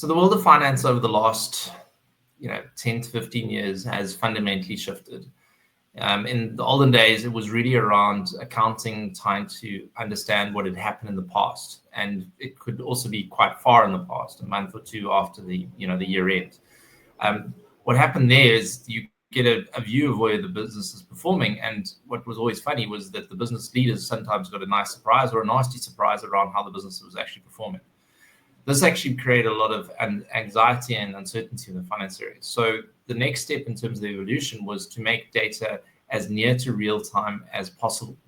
So the world of finance over the last 10 to 15 years has fundamentally shifted. In the olden days, it was really around accounting, trying to understand what had happened in the past, and it could also be quite far in the past, a month or two after the year end. What happened there is you get a view of where the business is performing, and what was always funny was that the business leaders sometimes got a nice surprise or a nasty surprise around how the business was actually performing. This actually created a lot of anxiety and uncertainty in the finance area. So the next step in terms of the evolution was to make data as near to real time as possible.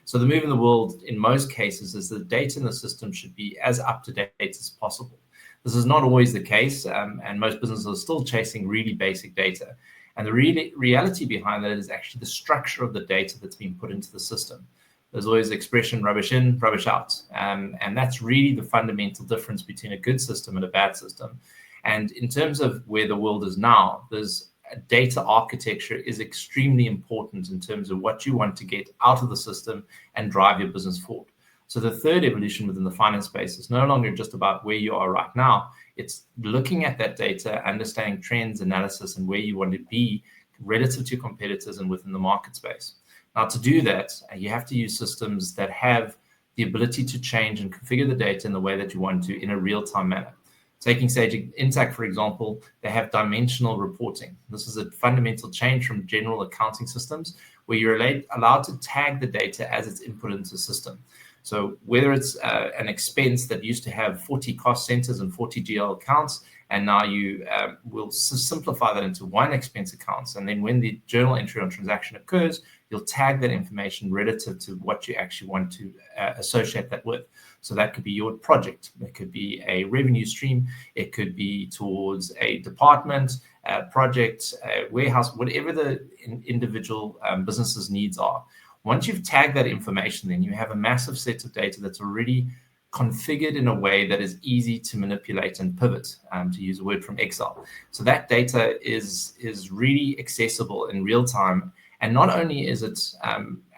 So the move in the world in most cases is the data in the system should be as up to date as possible. This is not always the case, and most businesses are still chasing really basic data. And the reality behind that is actually the structure of the data that's being put into the system. There's always the expression rubbish in, rubbish out. And that's really the fundamental difference between a good system and a bad system. And in terms of where the world is now, there's data architecture is extremely important in terms of what you want to get out of the system and drive your business forward. So the third evolution within the finance space is no longer just about where you are right now. It's looking at that data, understanding trends, analysis, and where you want to be relative to competitors and within the market space. Now, to do that, you have to use systems that have the ability to change and configure the data in the way that you want to in a real-time manner. Taking Sage Intacct, for example, they have dimensional reporting. This is a fundamental change from general accounting systems where you're allowed to tag the data as it's input into the system. So whether it's an expense that used to have 40 cost centers and 40 GL accounts, and now you will simplify that into one expense accounts. And then when the journal entry on transaction occurs, you'll tag that information relative to what you actually want to associate that with. So that could be your project. It could be a revenue stream. It could be towards a department, a project, a warehouse, whatever the individual business's needs are. Once you've tagged that information, then you have a massive set of data that's already configured in a way that is easy to manipulate and pivot, to use a word from Excel. So that data is really accessible in real time. And not only is it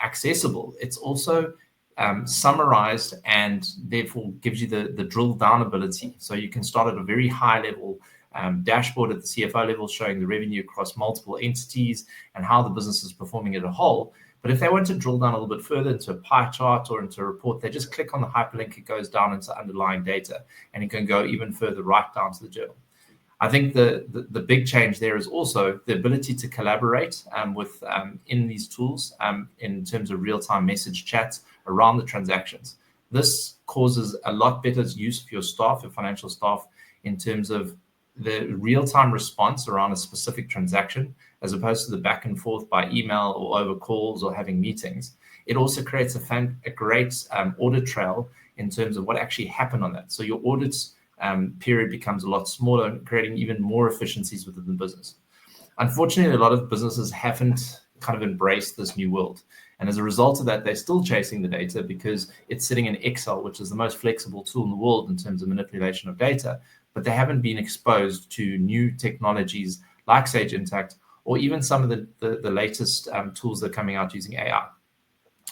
accessible, it's also summarized and therefore gives you the drill down ability. So you can start at a very high level dashboard at the CFO level, showing the revenue across multiple entities and how the business is performing as a whole. But if they want to drill down a little bit further into a pie chart or into a report, they just click on the hyperlink, it goes down into underlying data, and it can go even further right down to the journal. I think the big change there is also the ability to collaborate with in these tools in terms of real-time message chats around the transactions. This causes a lot better use for your staff, your financial staff, in terms of the real-time response around a specific transaction, as opposed to the back and forth by email or over calls or having meetings. It also creates a great audit trail in terms of what actually happened on that. So your audits period becomes a lot smaller, creating even more efficiencies within the business. Unfortunately, a lot of businesses haven't kind of embraced this new world. And as a result of that, they're still chasing the data because it's sitting in Excel, which is the most flexible tool in the world in terms of manipulation of data. But they haven't been exposed to new technologies like Sage Intacct or even some of the latest tools that are coming out using AI.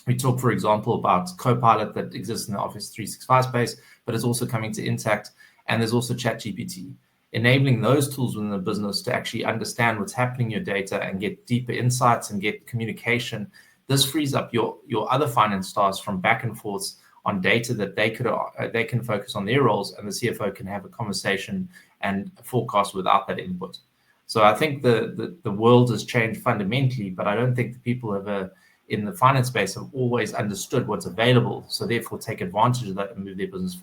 We talk, for example, about Copilot that exists in the Office 365 space, but it's also coming to Intacct. And there's also ChatGPT, enabling those tools within the business to actually understand what's happening in your data and get deeper insights and get communication. This frees up your other finance staffs from back and forths on data that they can focus on their roles, and the CFO can have a conversation and a forecast without that input. So I think the world has changed fundamentally, but I don't think the people in the finance space have always understood what's available. So therefore take advantage of that and move their business forward.